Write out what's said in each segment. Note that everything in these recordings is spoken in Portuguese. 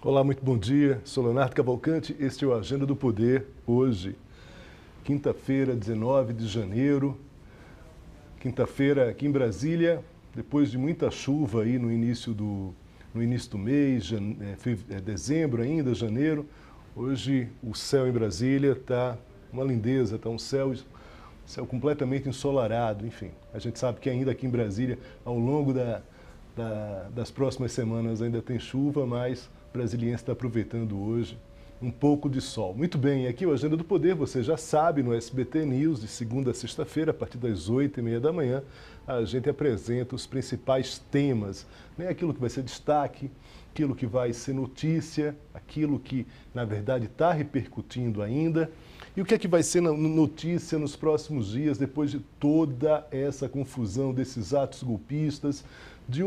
Olá, muito bom dia. Sou Leonardo Cavalcante, este é o Agenda do Poder. Hoje, quinta-feira, 19 de janeiro. Quinta-feira aqui em Brasília, depois de muita chuva aí no início do mês, dezembro ainda, janeiro. Hoje o céu em Brasília está uma lindeza, está um céu completamente ensolarado. Enfim, a gente sabe que ainda aqui em Brasília, ao longo das próximas semanas ainda tem chuva, mas o brasiliense está aproveitando hoje um pouco de sol. Muito bem, aqui o Agenda do Poder, você já sabe, no SBT News, de segunda a sexta-feira, a partir das 8h30 da manhã, a gente apresenta os principais temas, né? Aquilo que vai ser destaque, aquilo que vai ser notícia, aquilo que, na verdade, está repercutindo ainda, e o que é que vai ser notícia nos próximos dias, depois de toda essa confusão desses atos golpistas, de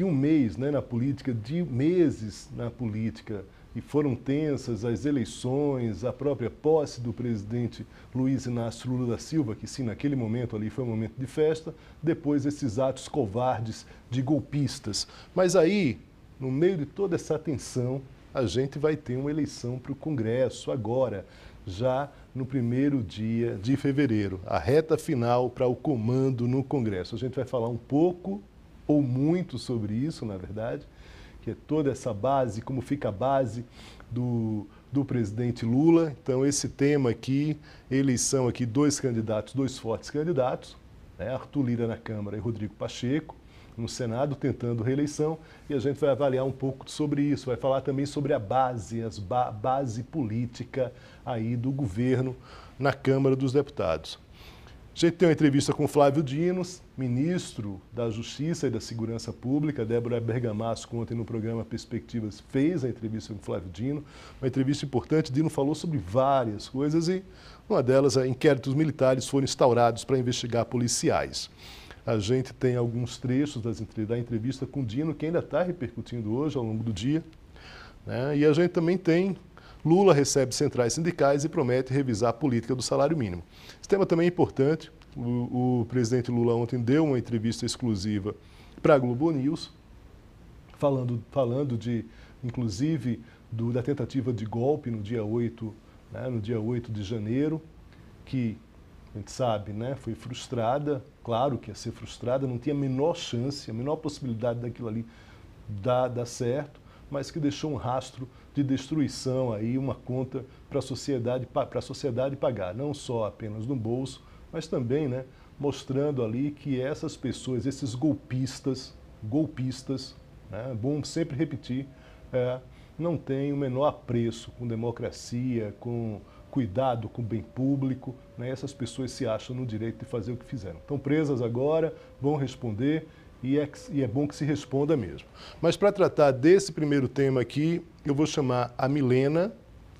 um mês, né, na política, de meses na política, e foram tensas as eleições, a própria posse do presidente Luiz Inácio Lula da Silva, que sim, naquele momento ali foi um momento de festa, depois esses atos covardes de golpistas. Mas aí, no meio de toda essa tensão, a gente vai ter uma eleição para o Congresso agora, já no primeiro dia de fevereiro, a reta final para o comando no Congresso. A gente vai falar um pouco ou muito sobre isso, na verdade, que é toda essa base, como fica a base do presidente Lula. Então, esse tema aqui, eleição aqui, dois fortes candidatos, né? Arthur Lira na Câmara e Rodrigo Pacheco no Senado, tentando reeleição, e a gente vai avaliar um pouco sobre isso, vai falar também sobre a base, base política aí do governo na Câmara dos Deputados. A gente tem uma entrevista com Flávio Dino, ministro da Justiça e da Segurança Pública. Débora Bergamasco, ontem no programa Perspectivas, fez a entrevista com Flávio Dino. Uma entrevista importante. Dino falou sobre várias coisas e uma delas é inquéritos militares foram instaurados para investigar policiais. A gente tem alguns trechos da entrevista com Dino que ainda está repercutindo hoje ao longo do dia, né? E a gente também tem Lula recebe centrais sindicais e promete revisar a política do salário mínimo. Esse tema também é importante. O presidente Lula ontem deu uma entrevista exclusiva para a Globo News, falando inclusive, da tentativa de golpe no dia 8, né, no dia 8 de janeiro, que a gente sabe, né, foi frustrada, claro que ia ser frustrada, não tinha a menor chance, a menor possibilidade daquilo ali dar certo, mas que deixou um rastro de destruição aí, uma conta para a sociedade pagar, não só apenas no bolso, mas também, né, mostrando ali que essas pessoas, esses golpistas, né, é bom sempre repetir, não têm o menor apreço com democracia, com cuidado com o bem público, né? Essas pessoas se acham no direito de fazer o que fizeram. Estão presas agora, vão responder, e é bom que se responda mesmo. Mas para tratar desse primeiro tema aqui, eu vou chamar a Milena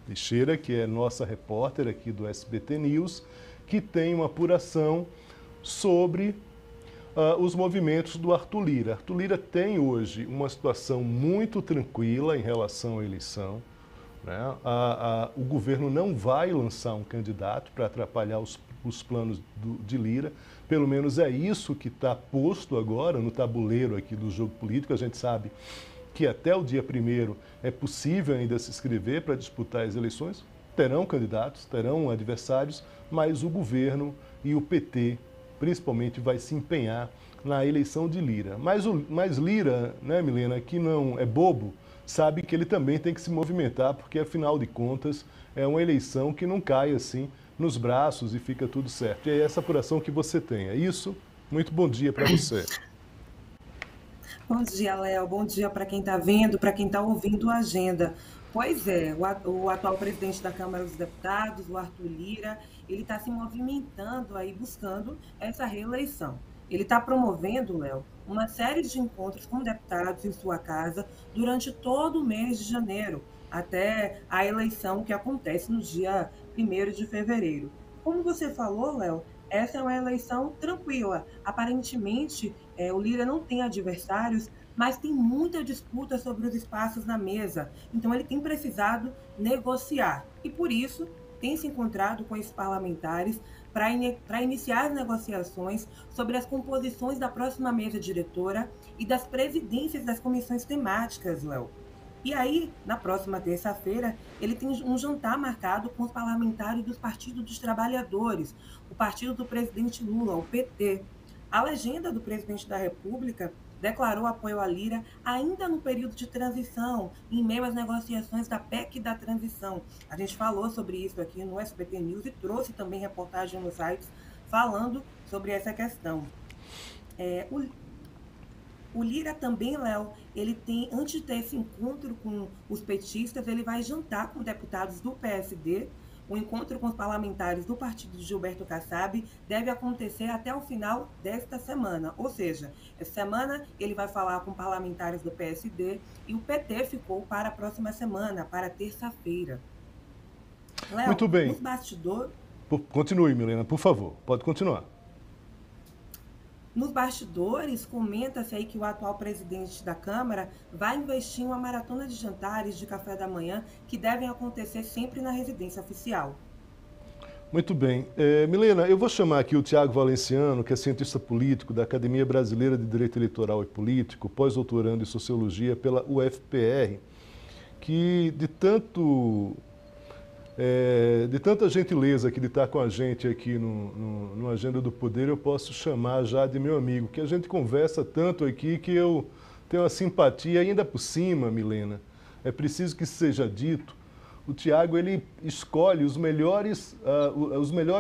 Teixeira, que é nossa repórter aqui do SBT News, que tem uma apuração sobre os movimentos do Arthur Lira. Arthur Lira tem hoje uma situação muito tranquila em relação à eleição, né? O governo não vai lançar um candidato para atrapalhar os planos de Lira. Pelo menos é isso que está posto agora no tabuleiro aqui do jogo político. A gente sabe que até o dia 1º é possível ainda se inscrever para disputar as eleições. Terão candidatos, terão adversários, mas o governo e o PT, principalmente, vai se empenhar na eleição de Lira. Mas Lira, né, Milena, que não é bobo, sabe que ele também tem que se movimentar, porque, afinal de contas, é uma eleição que não cai assim nos braços e fica tudo certo. E é essa apuração que você tem, é isso? Muito bom dia para você. Bom dia, Léo. Bom dia para quem está vendo, para quem está ouvindo a agenda. Pois é, o atual presidente da Câmara dos Deputados, o Arthur Lira, ele está se movimentando aí, buscando essa reeleição. Ele está promovendo, Léo, uma série de encontros com deputados em sua casa durante todo o mês de janeiro, até a eleição que acontece no dia 1º de fevereiro. Como você falou, Léo, essa é uma eleição tranquila. Aparentemente, o Lira não tem adversários, mas tem muita disputa sobre os espaços na mesa. Então, ele tem precisado negociar. E, por isso, tem se encontrado com esses parlamentares para iniciar as negociações sobre as composições da próxima mesa diretora e das presidências das comissões temáticas, Léo. E aí, na próxima terça-feira, ele tem um jantar marcado com os parlamentares dos partidos dos trabalhadores, o partido do presidente Lula, o PT. A legenda do presidente da República declarou apoio à Lira ainda no período de transição, em meio às negociações da PEC da transição. A gente falou sobre isso aqui no SBT News e trouxe também reportagem nos sites falando sobre essa questão. O Lira também, Léo, ele tem, antes de ter esse encontro com os petistas, ele vai jantar com deputados do PSD. O encontro com os parlamentares do partido de Gilberto Kassab deve acontecer até o final desta semana. Ou seja, essa semana ele vai falar com parlamentares do PSD e o PT ficou para a próxima semana, para terça-feira. Léo, Muito bem. nos bastidores... Continue, Milena, por favor. Pode continuar. Nos bastidores, comenta-se aí que o atual presidente da Câmara vai investir em uma maratona de jantares de café da manhã que devem acontecer sempre na residência oficial. Muito bem. Milena, eu vou chamar aqui o Tiago Valenciano, que é cientista político da Academia Brasileira de Direito Eleitoral e Político, pós-doutorando em Sociologia pela UFPR, que de tanta gentileza que ele está com a gente aqui no Agenda do Poder, eu posso chamar já de meu amigo, que a gente conversa tanto aqui que eu tenho uma simpatia ainda por cima, Milena. É preciso que seja dito. O Tiago, ele escolhe os melhores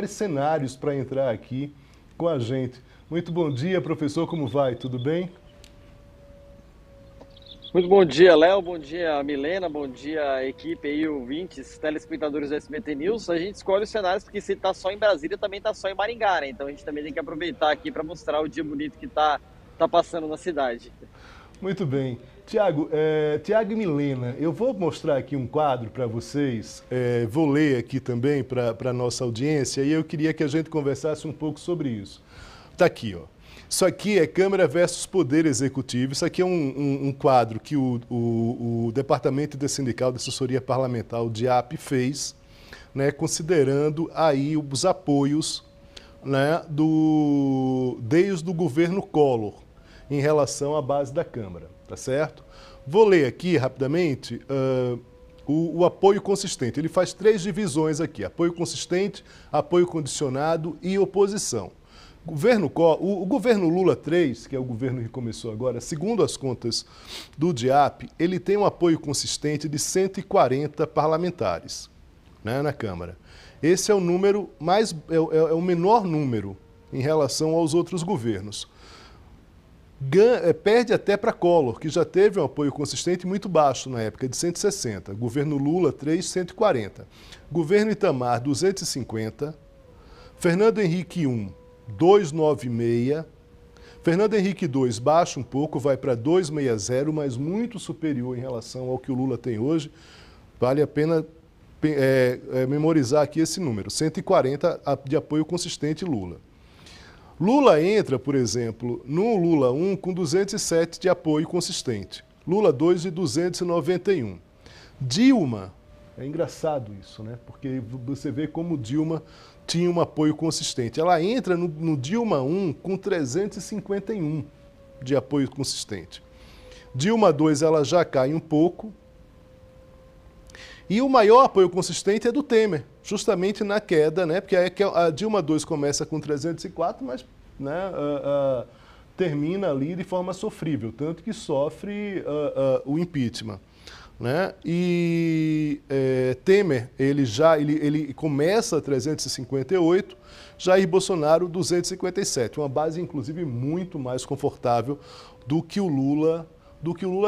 cenários para entrar aqui com a gente. Muito bom dia, professor, como vai? Tudo bem? Muito bom dia, Léo, bom dia, Milena, bom dia, equipe aí, ouvintes, telespectadores do SBT News. A gente escolhe os cenários porque se está só em Brasília, também está só em Maringá, né? Então a gente também tem que aproveitar aqui para mostrar o dia bonito que tá passando na cidade. Muito bem. Tiago e Milena, eu vou mostrar aqui um quadro para vocês, vou ler aqui também para a nossa audiência e eu queria que a gente conversasse um pouco sobre isso. Está aqui, ó. Isso aqui é Câmara versus Poder Executivo. Isso aqui é um quadro que o Departamento de Sindical de Assessoria Parlamentar, o DIAP, fez, né, considerando aí os apoios, né, desde o governo Collor em relação à base da Câmara, tá certo? Vou ler aqui rapidamente o apoio consistente. Ele faz 3 divisões aqui: apoio consistente, apoio condicionado e oposição. O governo Lula 3, que é o governo que começou agora, segundo as contas do DIAP, ele tem um apoio consistente de 140 parlamentares, né, na Câmara. Esse é o número é o menor número em relação aos outros governos. Perde até para Collor, que já teve um apoio consistente muito baixo na época, de 160. Governo Lula 3, 140. Governo Itamar, 250. Fernando Henrique 1, 296. Fernando Henrique 2 baixa um pouco, vai para 260, mas muito superior em relação ao que o Lula tem hoje. Vale a pena memorizar aqui esse número, 140 de apoio consistente Lula. Lula entra, por exemplo, no Lula 1 com 207 de apoio consistente. Lula 2 de 291. Dilma, é engraçado isso, né? Porque você vê como Dilma tinha um apoio consistente. Ela entra no Dilma 1 com 351 de apoio consistente. Dilma 2 ela já cai um pouco. E o maior apoio consistente é do Temer, justamente na queda, né? Porque a Dilma 2 começa com 304, mas né, termina ali de forma sofrível, tanto que sofre o impeachment. Né? E Temer, ele começa 358, Jair Bolsonaro 257, uma base inclusive muito mais confortável do que o Lula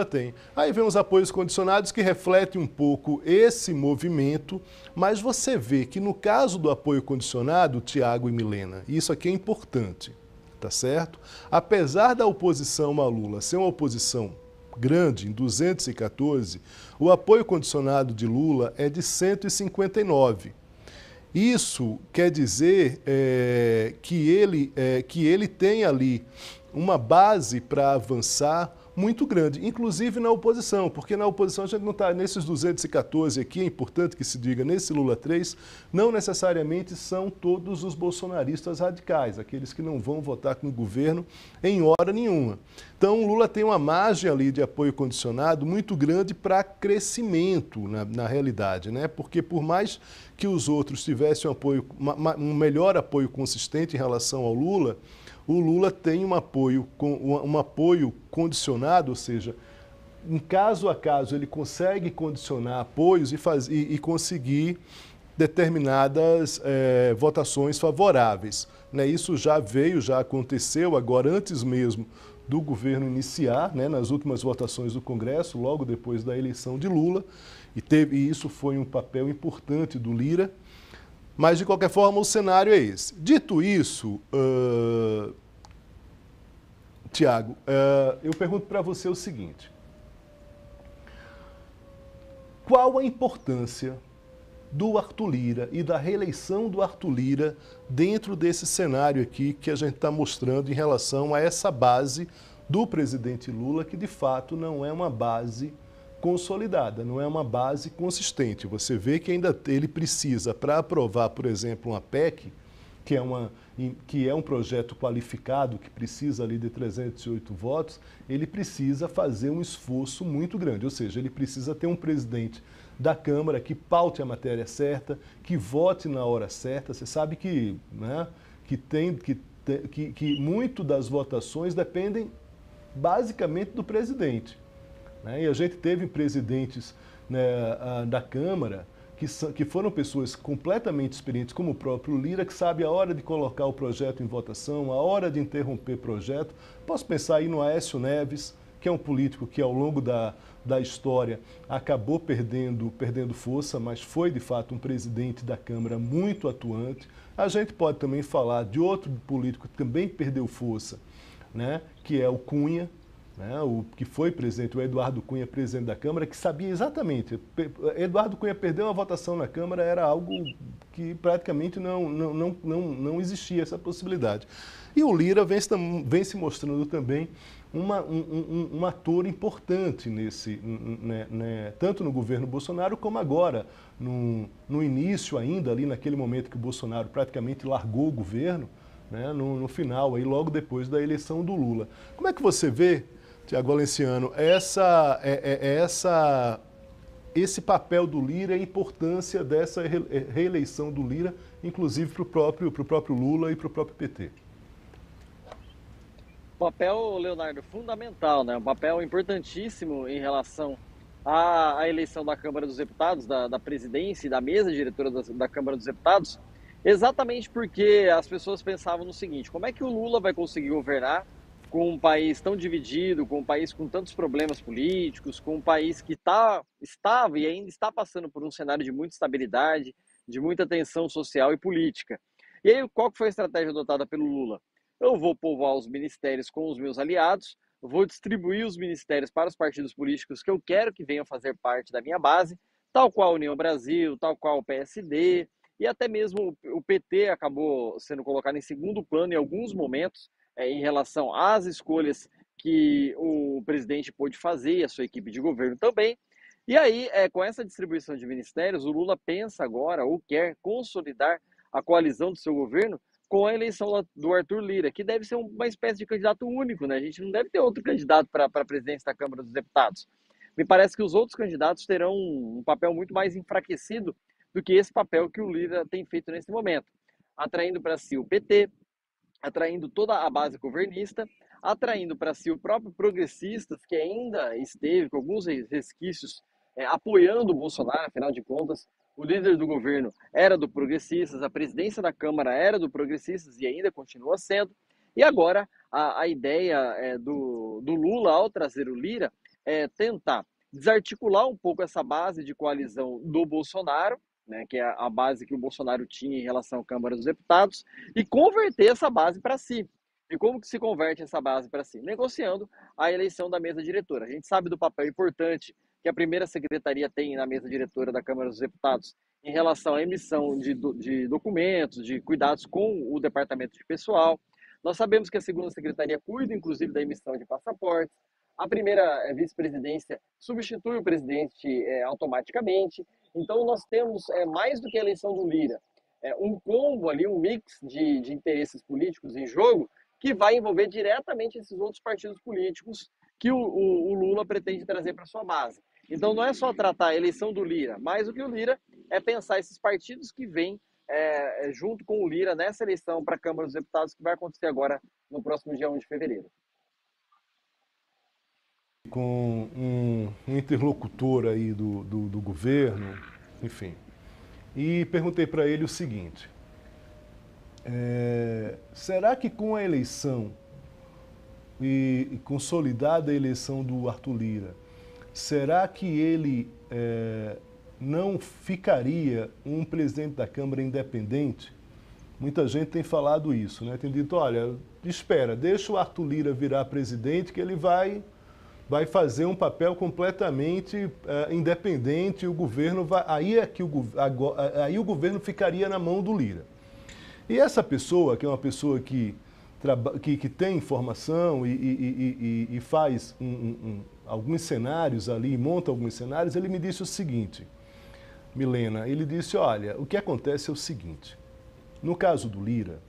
tem. Aí vem os apoios condicionados que refletem um pouco esse movimento, mas você vê que no caso do apoio condicionado, Tiago e Milena, isso aqui é importante, tá certo? Apesar da oposição a Lula ser uma oposição grande, em 214, o apoio condicionado de Lula é de 159. Isso quer dizer que ele tem ali uma base para avançar muito grande, inclusive na oposição, porque na oposição a gente não está nesses 214 aqui, é importante que se diga, nesse Lula 3, não necessariamente são todos os bolsonaristas radicais, aqueles que não vão votar com o governo em hora nenhuma. Então o Lula tem uma margem ali de apoio condicionado muito grande para crescimento na realidade, né? Porque por mais que os outros tivessem um melhor apoio consistente em relação ao Lula, o Lula tem um apoio condicionado, ou seja, em caso a caso ele consegue condicionar apoios e conseguir determinadas votações favoráveis. Né? Isso já aconteceu agora antes mesmo do governo iniciar, né, nas últimas votações do Congresso, logo depois da eleição de Lula, e isso foi um papel importante do Lira. Mas, de qualquer forma, o cenário é esse. Dito isso, Tiago, eu pergunto para você o seguinte. Qual a importância do Arthur Lira e da reeleição do Arthur Lira dentro desse cenário aqui que a gente está mostrando em relação a essa base do presidente Lula, que de fato não é uma base consolidada, não é uma base consistente. Você vê que ainda ele precisa, para aprovar, por exemplo, uma PEC, que é um projeto qualificado, que precisa ali de 308 votos, ele precisa fazer um esforço muito grande, ou seja, ele precisa ter um presidente da Câmara que paute a matéria certa, que vote na hora certa. Você sabe que, né, que muito das votações dependem basicamente do presidente. Né? E a gente teve presidentes, né, da Câmara que foram pessoas completamente experientes, como o próprio Lira, que sabe a hora de colocar o projeto em votação, a hora de interromper projeto. Posso pensar aí no Aécio Neves, que é um político que ao longo da história acabou perdendo força, mas foi de fato um presidente da Câmara muito atuante. A gente pode também falar de outro político que também perdeu força, né, que é o Cunha, né, o que foi presidente, o Eduardo Cunha, presidente da Câmara, que sabia exatamente. Eduardo Cunha perdeu uma votação na Câmara, era algo que praticamente não existia essa possibilidade. E o Lira vem se mostrando também um ator importante tanto no governo Bolsonaro como agora, no início ainda, ali naquele momento que o Bolsonaro praticamente largou o governo, né, no final, aí, logo depois da eleição do Lula. Como é que você vê, Tiago Valenciano, esse papel do Lira e a importância dessa reeleição do Lira, inclusive para o próprio Lula e para o próprio PT? Papel, Leonardo, fundamental, né? Um papel importantíssimo em relação à eleição da Câmara dos Deputados, da presidência e da mesa diretora da Câmara dos Deputados, exatamente porque as pessoas pensavam no seguinte: como é que o Lula vai conseguir governar com um país tão dividido, com um país com tantos problemas políticos, com um país que estava e ainda está passando por um cenário de muita instabilidade, de muita tensão social e política. E aí, qual que foi a estratégia adotada pelo Lula? Eu vou povoar os ministérios com os meus aliados, vou distribuir os ministérios para os partidos políticos que eu quero que venham fazer parte da minha base, tal qual a União Brasil, tal qual o PSD, e até mesmo o PT acabou sendo colocado em segundo plano em alguns momentos, em relação às escolhas que o presidente pôde fazer e a sua equipe de governo também. E aí, com essa distribuição de ministérios, o Lula pensa agora, ou quer consolidar a coalizão do seu governo com a eleição do Arthur Lira, que deve ser uma espécie de candidato único, né? A gente não deve ter outro candidato para a presidência da Câmara dos Deputados. Me parece que os outros candidatos terão um papel muito mais enfraquecido do que esse papel que o Lira tem feito nesse momento, atraindo para si o PT, atraindo toda a base governista, atraindo para si o próprio Progressistas, que ainda esteve com alguns resquícios apoiando o Bolsonaro. Afinal de contas, o líder do governo era do Progressistas, a presidência da Câmara era do Progressistas e ainda continua sendo. E agora a ideia do Lula, ao trazer o Lira, é tentar desarticular um pouco essa base de coalizão do Bolsonaro, né, que é a base que o Bolsonaro tinha em relação à Câmara dos Deputados, e converter essa base para si. E como que se converte essa base para si? Negociando a eleição da mesa diretora. A gente sabe do papel importante que a primeira secretaria tem na mesa diretora da Câmara dos Deputados em relação à emissão de documentos, de cuidados com o departamento de pessoal. Nós sabemos que a segunda secretaria cuida, inclusive, da emissão de passaportes. A primeira vice-presidência substitui o presidente automaticamente. Então, nós temos, mais do que a eleição do Lira, um combo ali, um mix de interesses políticos em jogo, que vai envolver diretamente esses outros partidos políticos que o Lula pretende trazer para sua base. Então, não é só tratar a eleição do Lira, mais do que o Lira é pensar esses partidos que vêm junto com o Lira nessa eleição para a Câmara dos Deputados, que vai acontecer agora no próximo dia 1 de fevereiro. Com um interlocutor aí do governo, enfim, e perguntei para ele o seguinte: será que com a eleição e consolidada a eleição do Arthur Lira, será que ele não ficaria um presidente da Câmara independente? Muita gente tem falado isso, né? Tem dito, olha, espera, deixa o Arthur Lira virar presidente que ele vai fazer um papel completamente independente, o governo vai, aí o governo ficaria na mão do Lira. E essa pessoa, que é uma pessoa que tem informação e faz alguns cenários ali, monta alguns cenários, ele me disse o seguinte: Milena, ele disse, olha, o que acontece é o seguinte, no caso do Lira,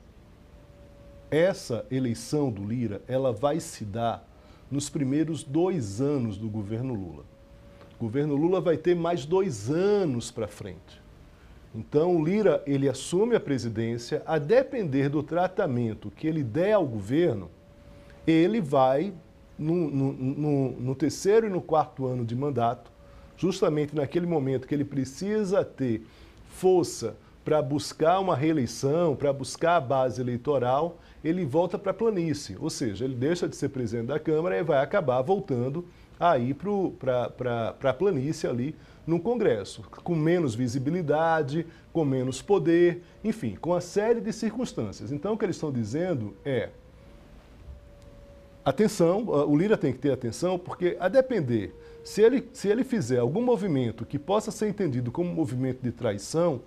essa eleição do Lira, ela vai se dar nos primeiros 2 anos do governo Lula. O governo Lula vai ter mais 2 anos para frente. Então, o Lira, ele assume a presidência, a depender do tratamento que ele der ao governo, ele vai, no terceiro e no 4º ano de mandato, justamente naquele momento que ele precisa ter força para buscar uma reeleição, para buscar a base eleitoral, ele volta para a planície, ou seja, ele deixa de ser presidente da Câmara e vai acabar voltando aí para a planície ali no Congresso, com menos visibilidade, com menos poder, enfim, com uma série de circunstâncias. Então, o que eles estão dizendo é: atenção, o Lira tem que ter atenção, porque a depender, se ele fizer algum movimento que possa ser entendido como movimento de traição,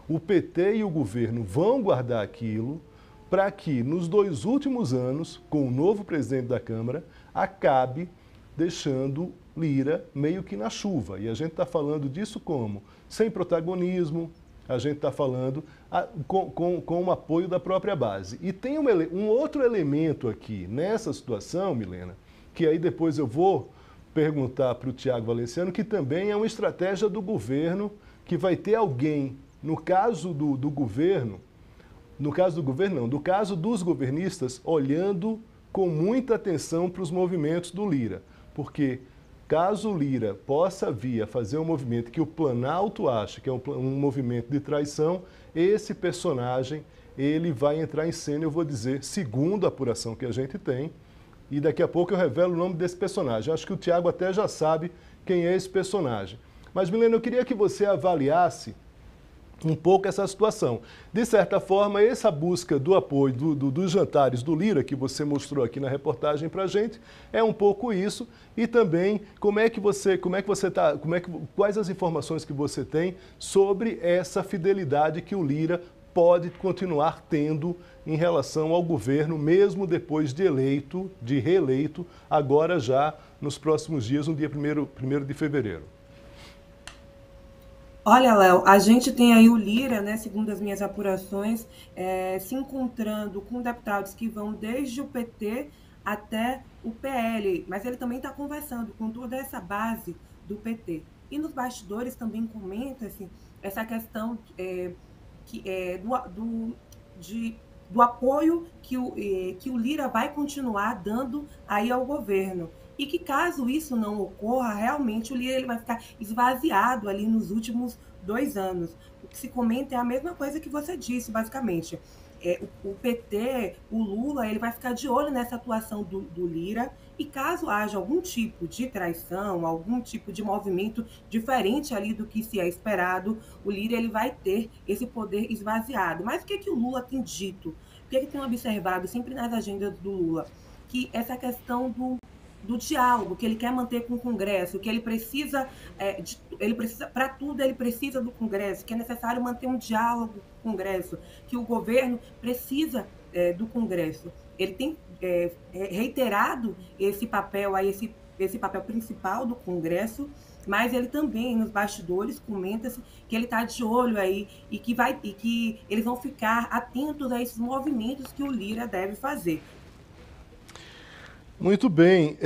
o PT e o governo vão guardar aquilo para que, nos 2 últimos anos, com o novo presidente da Câmara, acabe deixando Lira meio que na chuva. E a gente está falando disso como? Sem protagonismo, a gente está falando com o apoio da própria base. E tem um outro elemento aqui nessa situação, Milena, que aí depois eu vou perguntar para o Tiago Valenciano, que também é uma estratégia do governo, que vai ter alguém, no caso do governo, no caso do governo não, no caso dos governistas, olhando com muita atenção para os movimentos do Lira. Porque caso o Lira possa vir a fazer um movimento que o Planalto acha que é um movimento de traição, esse personagem, ele vai entrar em cena, eu vou dizer, segundo a apuração que a gente tem, e daqui a pouco eu revelo o nome desse personagem. Acho que o Tiago até já sabe quem é esse personagem. Mas, Milena, eu queria que você avaliasse um pouco essa situação. De certa forma, essa busca do apoio dos jantares do Lira, que você mostrou aqui na reportagem para a gente, é um pouco isso. E também, quais as informações que você tem sobre essa fidelidade que o Lira pode continuar tendo em relação ao governo, mesmo depois de reeleito, agora já nos próximos dias, no dia 1º de fevereiro. Olha, Léo, a gente tem aí o Lira, né, segundo as minhas apurações, se encontrando com deputados que vão desde o PT até o PL, mas ele também está conversando com toda essa base do PT. E nos bastidores também comenta-se essa questão do apoio que o Lira vai continuar dando aí ao governo. E que caso isso não ocorra, realmente o Lira ele vai ficar esvaziado ali nos últimos 2 anos. O que se comenta é a mesma coisa que você disse, basicamente. O PT, o Lula, ele vai ficar de olho nessa atuação do Lira e caso haja algum tipo de traição, algum tipo de movimento diferente ali do que se é esperado, o Lira ele vai ter esse poder esvaziado. Mas o que o Lula tem dito? O que tem observado sempre nas agendas do Lula? Que essa questão do diálogo que ele quer manter com o Congresso, que ele precisa para tudo ele precisa do Congresso, que é necessário manter um diálogo com o Congresso, que o governo precisa do Congresso. Ele tem reiterado esse papel, aí, esse papel principal do Congresso, mas ele também, nos bastidores, comenta-se que ele está de olho aí e que eles vão ficar atentos a esses movimentos que o Lira deve fazer. Muito bem,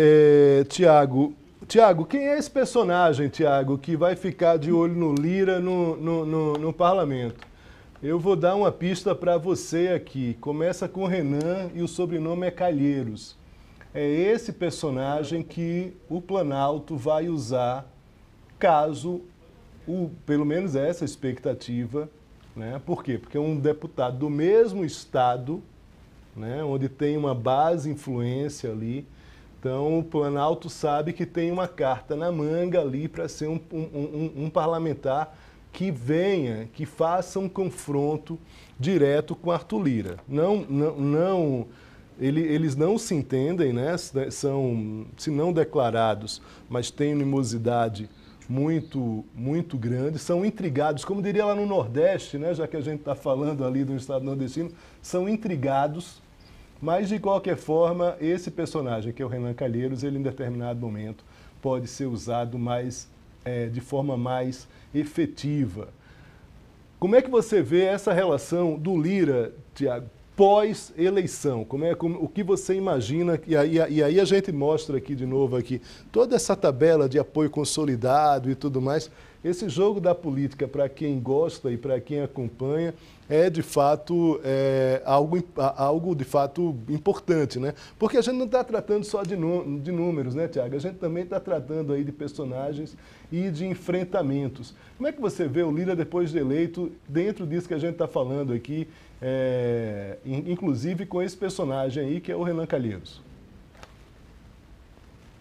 Tiago. Tiago, quem é esse personagem, Tiago, que vai ficar de olho no Lira no parlamento? Eu vou dar uma pista para você aqui. Começa com Renan e o sobrenome é Calheiros. É esse personagem que o Planalto vai usar caso, pelo menos essa expectativa, né? Por quê? Porque é um deputado do mesmo estado, né? Onde tem uma base influência ali. Então, o Planalto sabe que tem uma carta na manga ali para ser um parlamentar que venha, que faça um confronto direto com Arthur Lira. Eles não se entendem, né? São, se não declarados, mas têm animosidade muito grande, são intrigados, como diria lá no Nordeste, né? Já que a gente está falando ali do estado nordestino, são intrigados. Mas, de qualquer forma, esse personagem, que é o Renan Calheiros, ele em determinado momento pode ser usado de forma mais efetiva. Como é que você vê essa relação do Lira, Tiago, pós-eleição? O que você imagina? E aí a gente mostra aqui de novo toda essa tabela de apoio consolidado e tudo mais. Esse jogo da política, para quem gosta e para quem acompanha, é de fato algo de fato importante, né? Porque a gente não está tratando só de números, né, Tiago? A gente também está tratando aí de personagens e de enfrentamentos. Como é que você vê o Lira depois de eleito, dentro disso que a gente está falando aqui, inclusive com esse personagem aí que é o Renan Calheiros?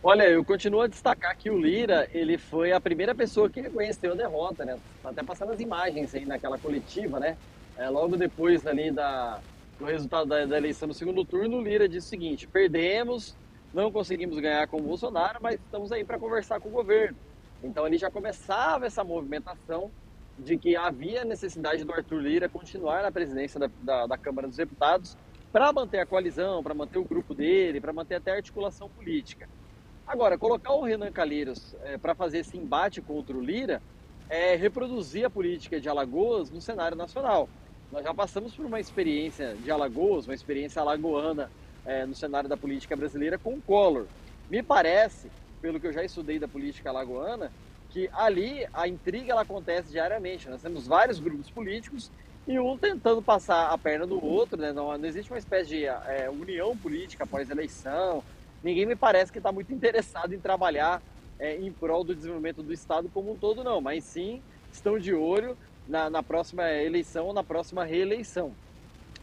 Olha, eu continuo a destacar que o Lira, ele foi a primeira pessoa que reconheceu a derrota, né? Tá até passando as imagens aí naquela coletiva, né? Logo depois ali do resultado da eleição no segundo turno, o Lira disse o seguinte: perdemos, não conseguimos ganhar com o Bolsonaro, mas estamos aí para conversar com o governo. Então ele já começava essa movimentação de que havia necessidade do Arthur Lira continuar na presidência da Câmara dos Deputados para manter a coalizão, para manter o grupo dele, para manter até a articulação política. Agora, colocar o Renan Calheiros para fazer esse embate contra o Lira é reproduzir a política de Alagoas no cenário nacional. Nós já passamos por uma experiência de Alagoas, uma experiência alagoana no cenário da política brasileira com o Collor. Me parece, pelo que eu já estudei da política alagoana, que ali a intriga ela acontece diariamente. Nós temos vários grupos políticos e um tentando passar a perna do outro, né? Não existe uma espécie de união política após a eleição. Ninguém me parece que está muito interessado em trabalhar em prol do desenvolvimento do Estado como um todo, não. Mas sim, estão de olho na próxima eleição ou na próxima reeleição.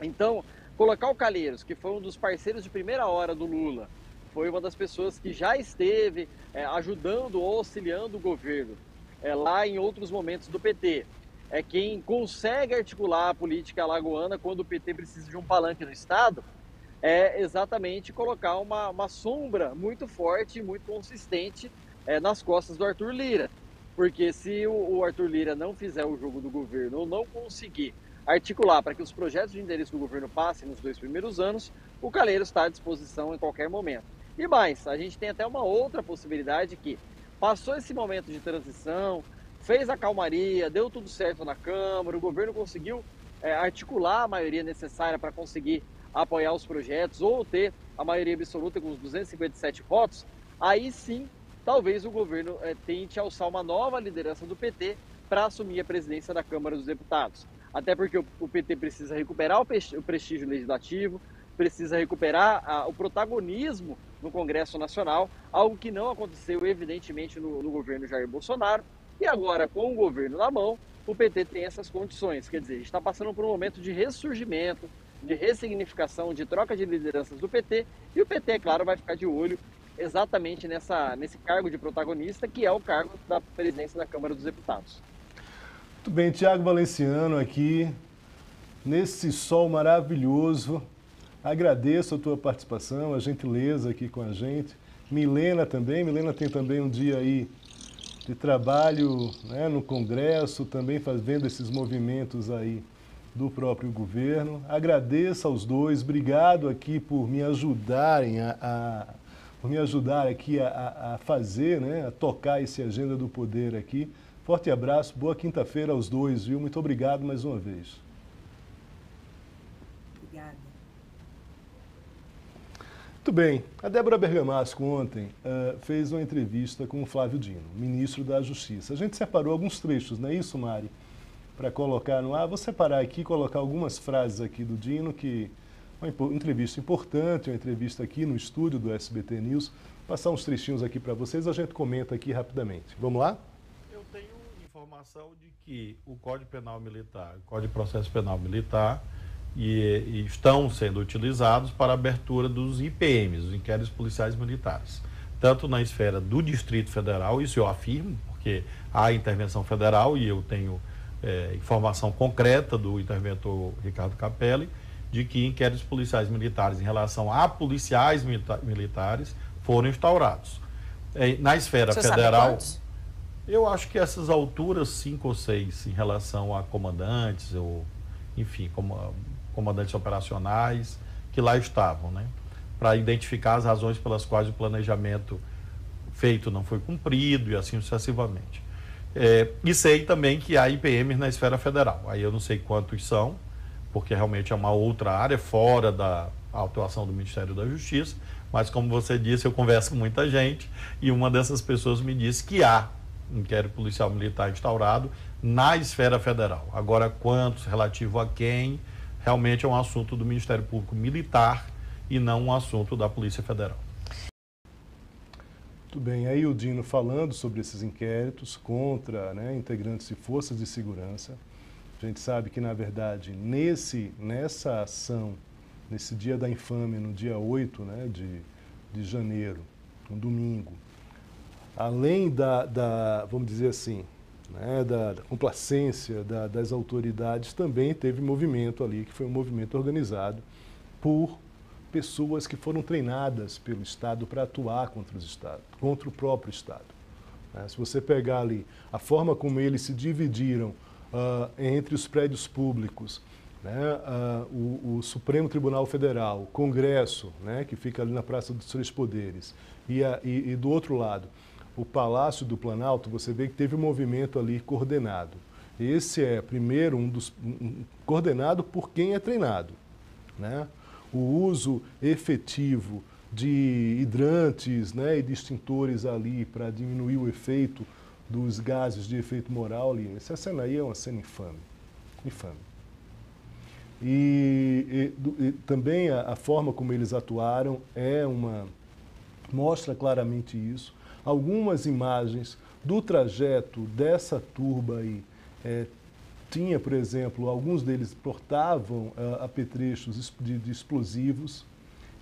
Então, colocar o Calheiros, que foi um dos parceiros de primeira hora do Lula, foi uma das pessoas que já esteve ajudando ou auxiliando o governo lá em outros momentos do PT. É quem consegue articular a política alagoana quando o PT precisa de um palanque no Estado, é exatamente colocar uma sombra muito forte e muito consistente nas costas do Arthur Lira. Porque se o Arthur Lira não fizer o jogo do governo ou não conseguir articular para que os projetos de endereço do governo passem nos 2 primeiros anos, o Calheiros está à disposição em qualquer momento. E mais, a gente tem até uma outra possibilidade que passou esse momento de transição, fez a calmaria, deu tudo certo na Câmara, o governo conseguiu articular a maioria necessária para conseguir apoiar os projetos ou ter a maioria absoluta com os 257 votos, aí sim, talvez o governo tente alçar uma nova liderança do PT para assumir a presidência da Câmara dos Deputados. Até porque o PT precisa recuperar o prestígio legislativo, precisa recuperar o protagonismo no Congresso Nacional, algo que não aconteceu, evidentemente, no governo Jair Bolsonaro. E agora, com o governo na mão, o PT tem essas condições. Quer dizer, a gente está passando por um momento de ressurgimento, de ressignificação, de troca de lideranças do PT, e o PT, é claro, vai ficar de olho exatamente nesse cargo de protagonista, que é o cargo da presidência da Câmara dos Deputados. Muito bem, Tiago Valenciano aqui, nesse sol maravilhoso. Agradeço a tua participação, a gentileza aqui com a gente. Milena também, Milena tem também um dia aí de trabalho, né, no Congresso, também fazendo esses movimentos aí do próprio governo. Agradeço aos dois, obrigado aqui por me ajudarem a por me ajudar aqui a fazer, né, a tocar esse Agenda do Poder aqui. Forte abraço, boa quinta-feira aos dois, viu? Muito obrigado mais uma vez. Obrigada. Muito bem. A Débora Bergamasco ontem fez uma entrevista com o Flávio Dino, ministro da Justiça. A gente separou alguns trechos, não é isso, Mari? Para colocar no ar. Vou separar aqui e colocar algumas frases aqui do Dino, que uma entrevista importante, uma entrevista aqui no estúdio do SBT News. Vou passar uns trechinhos aqui para vocês, a gente comenta aqui rapidamente. Vamos lá? Eu tenho informação de que o Código Penal Militar, o Código de Processo Penal Militar, e estão sendo utilizados para a abertura dos IPMs, os inquéritos policiais militares, tanto na esfera do Distrito Federal, isso eu afirmo, porque há intervenção federal e eu tenho informação concreta do interventor Ricardo Capelli, de que inquéritos policiais militares em relação a policiais militares foram instaurados. Na esfera federal, eu acho que essas alturas, 5 ou 6, em relação a comandantes, ou enfim, comandantes operacionais que lá estavam, né, para identificar as razões pelas quais o planejamento feito não foi cumprido e assim sucessivamente. E sei também que há IPMs na esfera federal. Aí eu não sei quantos são, porque realmente é uma outra área fora da atuação do Ministério da Justiça, mas como você disse, eu converso com muita gente e uma dessas pessoas me disse que há inquérito policial militar instaurado na esfera federal. Agora, quantos, relativo a quem, realmente é um assunto do Ministério Público Militar e não um assunto da Polícia Federal. Muito bem, aí o Dino falando sobre esses inquéritos contra, né, integrantes de forças de segurança. A gente sabe que, na verdade, nessa ação, nesse dia da infâmia, no dia 8, né, de janeiro, um domingo, além vamos dizer assim, né, da complacência das autoridades, também teve movimento ali, que foi um movimento organizado por pessoas que foram treinadas pelo Estado para atuar contra o próprio Estado. Se você pegar ali a forma como eles se dividiram entre os prédios públicos, né, o Supremo Tribunal Federal, o Congresso, né, que fica ali na Praça dos Três Poderes, e do outro lado, o Palácio do Planalto, você vê que teve um movimento ali coordenado. Esse é, primeiro, coordenado por quem é treinado, né? O uso efetivo de hidrantes, né, e de extintores ali para diminuir o efeito dos gases de efeito moral ali. Essa cena aí é uma cena infame. Infame. E também a forma como eles atuaram mostra claramente isso. Algumas imagens do trajeto dessa turba aí, tinha, por exemplo, alguns deles portavam apetrechos de explosivos,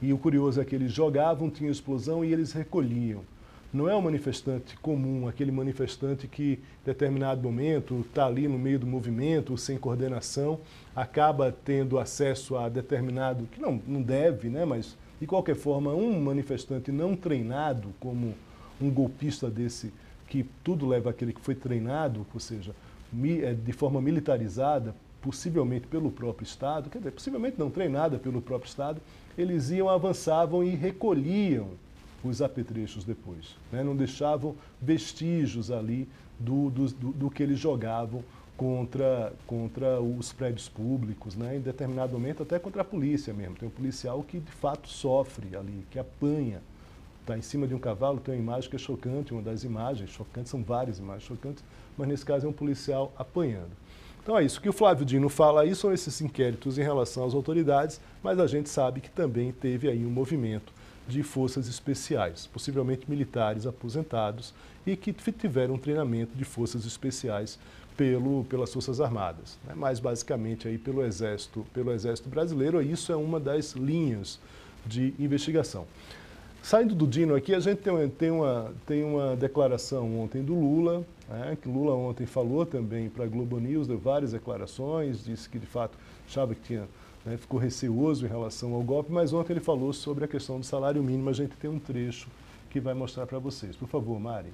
e o curioso é que eles jogavam, tinha explosão e eles recolhiam. Não é um manifestante comum, aquele manifestante que, em determinado momento, está ali no meio do movimento, sem coordenação, acaba tendo acesso a determinado, que não deve, né, mas, de qualquer forma, um manifestante não treinado, como um golpista desse, que tudo leva àquele que foi treinado, ou seja, de forma militarizada, possivelmente pelo próprio Estado, quer dizer, possivelmente não treinada pelo próprio Estado, eles iam, avançavam e recolhiam os apetrechos depois, né? Não deixavam vestígios ali do que eles jogavam contra os prédios públicos, né? Em determinado momento até contra a polícia mesmo. Tem um policial que de fato sofre ali, que apanha, está em cima de um cavalo. Tem uma imagem que é chocante, uma das imagens chocantes, são várias imagens chocantes, mas nesse caso é um policial apanhando. Então é isso. O que o Flávio Dino fala aí são esses inquéritos em relação às autoridades, mas a gente sabe que também teve aí um movimento de forças especiais, possivelmente militares aposentados e que tiveram treinamento de forças especiais pelas Forças Armadas, né? Mas basicamente aí pelo Exército Brasileiro. E isso é uma das linhas de investigação. Saindo do Dino aqui, a gente tem uma declaração ontem do Lula, né, que Lula ontem falou também para a Globo News, deu várias declarações, disse que de fato achava que ficou receoso em relação ao golpe, mas ontem ele falou sobre a questão do salário mínimo. A gente tem um trecho que vai mostrar para vocês. Por favor, Mari.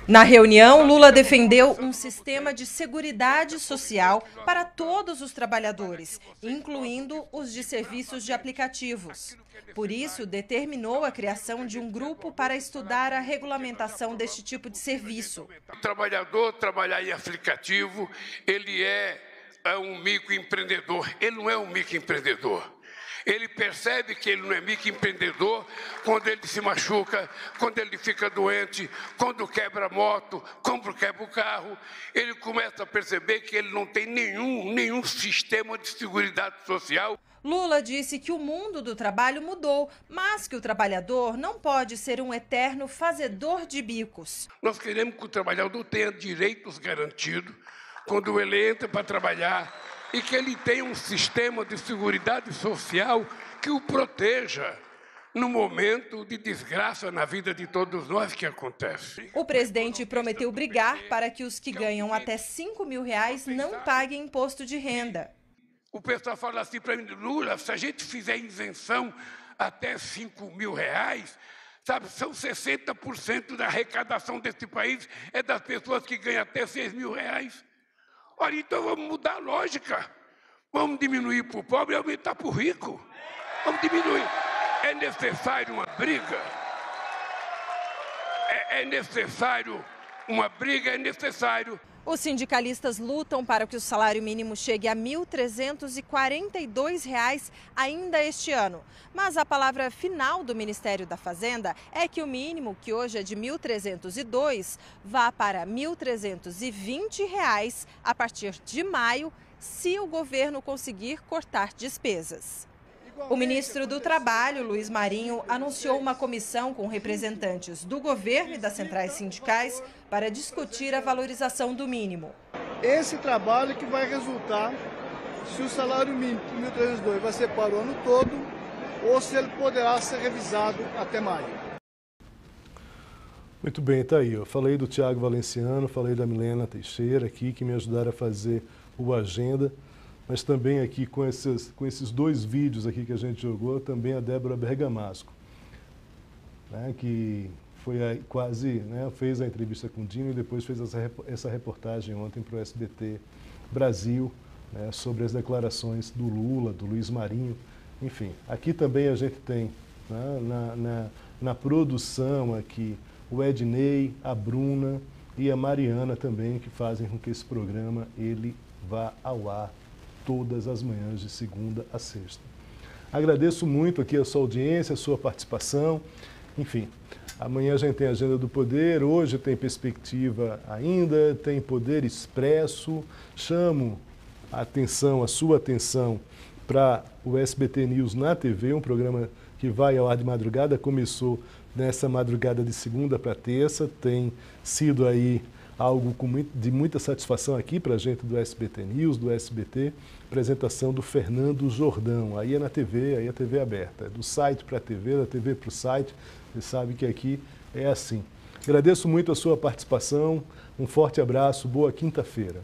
Na reunião, Lula defendeu um sistema de seguridade social para todos os trabalhadores, incluindo os de serviços de aplicativos. Por isso, determinou a criação de um grupo para estudar a regulamentação deste tipo de serviço. O trabalhador trabalhar em aplicativo, ele é um microempreendedor. Ele não é um microempreendedor. Ele percebe que ele não é microempreendedor quando ele se machuca, quando ele fica doente, quando quebra a moto, quando quebra o carro. Ele começa a perceber que ele não tem nenhum sistema de seguridade social. Lula disse que o mundo do trabalho mudou, mas que o trabalhador não pode ser um eterno fazedor de bicos. Nós queremos que o trabalhador tenha direitos garantidos quando ele entra para trabalhar e que ele tenha um sistema de seguridade social que o proteja no momento de desgraça na vida de todos nós que acontece. O presidente prometeu brigar para que os que ganham até R$5 mil não paguem imposto de renda. O pessoal fala assim para mim, Lula, se a gente fizer isenção até R$5 mil, sabe, são 60% da arrecadação desse país é das pessoas que ganham até R$6 mil. Olha, então vamos mudar a lógica. Vamos diminuir para o pobre e aumentar para o rico. Vamos diminuir. É necessário uma briga. É necessário uma briga, é necessário. Os sindicalistas lutam para que o salário mínimo chegue a R$ 1.342 ainda este ano. Mas a palavra final do Ministério da Fazenda é que o mínimo, que hoje é de R$ 1.302, vá para R$ 1.320 a partir de maio, se o governo conseguir cortar despesas. O ministro do Trabalho, Luiz Marinho, anunciou uma comissão com representantes do governo e das centrais sindicais para discutir a valorização do mínimo. Esse trabalho que vai resultar se o salário mínimo de 1.302 vai ser para o ano todo ou se ele poderá ser revisado até maio. Muito bem, está aí. Eu falei do Tiago Valenciano, falei da Milena Teixeira aqui, que me ajudaram a fazer o Agenda. Mas também aqui com esses dois vídeos aqui que a gente jogou, também a Débora Bergamasco, né, que foi fez a entrevista com o Dino e depois fez essa reportagem ontem para o SBT Brasil, né, sobre as declarações do Lula, do Luiz Marinho. Enfim, aqui também a gente tem, né, na produção aqui, o Ednei, a Bruna e a Mariana também, que fazem com que esse programa ele vá ao ar todas as manhãs de segunda a sexta. Agradeço muito aqui a sua audiência, a sua participação. Enfim, amanhã a gente tem Agenda do Poder, hoje tem Perspectiva ainda, tem Poder Expresso. Chamo a sua atenção para o SBT News na TV, um programa que vai ao ar de madrugada, começou nessa madrugada de segunda para terça, tem sido aí algo de muita satisfação aqui para a gente do SBT News, do SBT, apresentação do Fernando Jordão. Aí é na TV, aí é TV aberta, é do site para a TV, da TV para o site, você sabe que aqui é assim. Agradeço muito a sua participação, um forte abraço, boa quinta-feira.